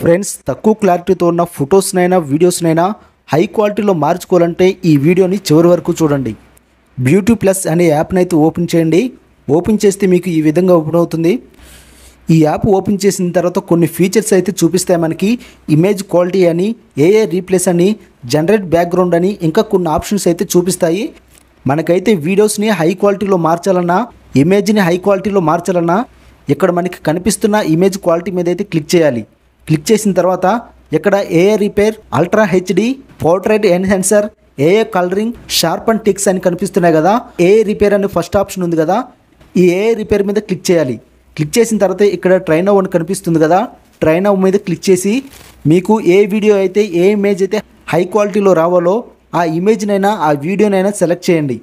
Friends తక్కువ క్లారిటీతో ఉన్న ఫొటోస్నైనా వీడియోస్నైనా హై క్వాలిటీలో మార్చుకోవాలంటే ఈ వీడియోని చివరి వరకు చూడండి. బ్యూటీ ప్లస్ అనే యాప్ని అయితే ఓపెన్ చేయండి. ఓపెన్ చేస్తే మీకు ఈ విధంగా ఓపెన్ అవుతుంది. ఈ యాప్ ఓపెన్ చేసిన తర్వాత కొన్ని ఫీచర్స్ అయితే చూపిస్తాయి మనకి. ఇమేజ్ క్వాలిటీ అని, ఏఏ రీప్లేస్ అని, జనరేట్ బ్యాక్గ్రౌండ్ అని, ఇంకా కొన్ని ఆప్షన్స్ అయితే చూపిస్తాయి. మనకైతే వీడియోస్ని హై క్వాలిటీలో మార్చాలన్నా, ఇమేజ్ని హై క్వాలిటీలో మార్చాలన్నా ఇక్కడ మనకి కనిపిస్తున్న ఇమేజ్ క్వాలిటీ మీద అయితే క్లిక్ చేయాలి. క్లిక్ చేసిన తర్వాత ఇక్కడ ఏఏ repair, ultra HD, portrait enhancer, ఏఏ కలరింగ్, షార్ప్ అండ్ టిక్స్ అని కనిపిస్తున్నాయి కదా. ఏఏ రిపేర్ అనే ఫస్ట్ ఆప్షన్ ఉంది కదా, ఈ ఏఏ రిపేర్ మీద క్లిక్ చేయాలి. క్లిక్ చేసిన తర్వాత ఇక్కడ ట్రై నౌ అని కనిపిస్తుంది కదా, ట్రై నౌ మీద క్లిక్ చేసి మీకు ఏ వీడియో అయితే, ఏ ఇమేజ్ అయితే హై క్వాలిటీలో రావాలో ఆ ఇమేజ్నైనా ఆ వీడియోనైనా సెలెక్ట్ చేయండి.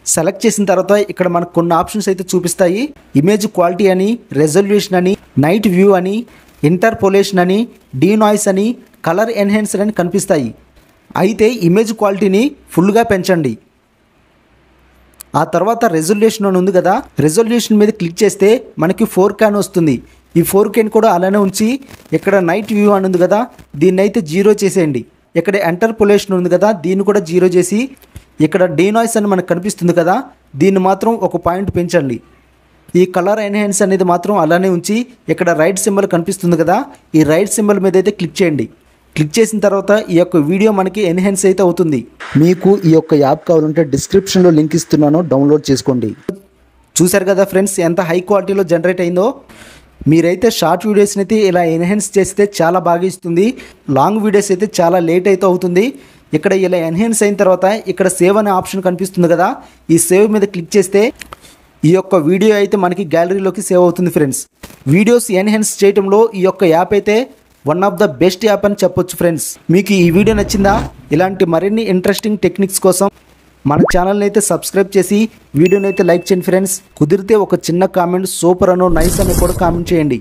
సెలెక్ట్ చేసిన తర్వాత ఇక్కడ మనకు కొన్ని ఆప్షన్స్ అయితే చూపిస్తాయి. ఇమేజ్ క్వాలిటీ అని, రెజల్యూషన్ అని, నైట్ వ్యూ అని, ఇంటర్పోలేషన్ అని, డీనాయిస్ అని, కలర్ ఎన్హాన్సర్ అని కనిపిస్తాయి. అయితే ఇమేజ్ క్వాలిటీని ఫుల్గా పెంచండి. ఆ తర్వాత రెజల్యూషన్ అని ఉంది కదా, రెజల్యూషన్ మీద క్లిక్ చేస్తే మనకి 4K అని వస్తుంది. ఈ 4Kని కూడా అలానే ఉంచి ఇక్కడ నైట్ వ్యూ అని ఉంది కదా, దీన్ని అయితే 0 చేసేయండి. ఇక్కడ ఇంటర్పోలేషన్ ఉంది కదా, దీన్ని కూడా 0 చేసి ఇక్కడ డీనాయిస్ అని మనకు కనిపిస్తుంది కదా, దీన్ని మాత్రం 1 పాయింట్ పెంచండి. ఈ కలర్ ఎన్హాన్స్ అనేది మాత్రం అలానే ఉంచి ఇక్కడ రైట్ సింబల్ కనిపిస్తుంది కదా, ఈ రైట్ సింబల్ మీద అయితే క్లిక్ చేయండి. క్లిక్ చేసిన తర్వాత ఈ యొక్క వీడియో మనకి ఎన్హాన్స్ అయితే అవుతుంది. మీకు ఈ యొక్క యాప్ కావాలంటే డిస్క్రిప్షన్లో లింక్ ఇస్తున్నాను, డౌన్లోడ్ చేసుకోండి. చూశారు కదా ఫ్రెండ్స్, ఎంత హై క్వాలిటీలో జనరేట్ అయిందో. మీరైతే షార్ట్ వీడియోస్ని అయితే ఇలా ఎన్హాన్స్ చేస్తే చాలా బాగా ఇస్తుంది. లాంగ్ వీడియోస్ అయితే చాలా లేట్ అయితే అవుతుంది. ఇక్కడ ఇలా ఎన్హాన్స్ అయిన తర్వాత ఇక్కడ సేవ్ అనే ఆప్షన్ కనిపిస్తుంది కదా, ఈ సేవ్ మీద క్లిక్ చేస్తే ఈ యొక్క వీడియో అయితే మనకి గ్యాలరీలోకి సేవ్ అవుతుంది. ఫ్రెండ్స్, వీడియోస్ ఎన్హాన్స్ చేయడంలో ఈ యొక్క యాప్ అయితే one of the best app అని చెప్పొచ్చు. ఫ్రెండ్స్, మీకు ఈ వీడియో నచ్చిందా? ఇలాంటి మరిన్ని ఇంట్రెస్టింగ్ టెక్నిక్స్ కోసం మన ఛానల్ని అయితే సబ్స్క్రైబ్ చేసి వీడియోని అయితే లైక్ చేయండి. ఫ్రెండ్స్, కుదిరితే ఒక చిన్న కామెంట్, సూపర్ అనో నైస్ అని కూడా కామెంట్ చేయండి.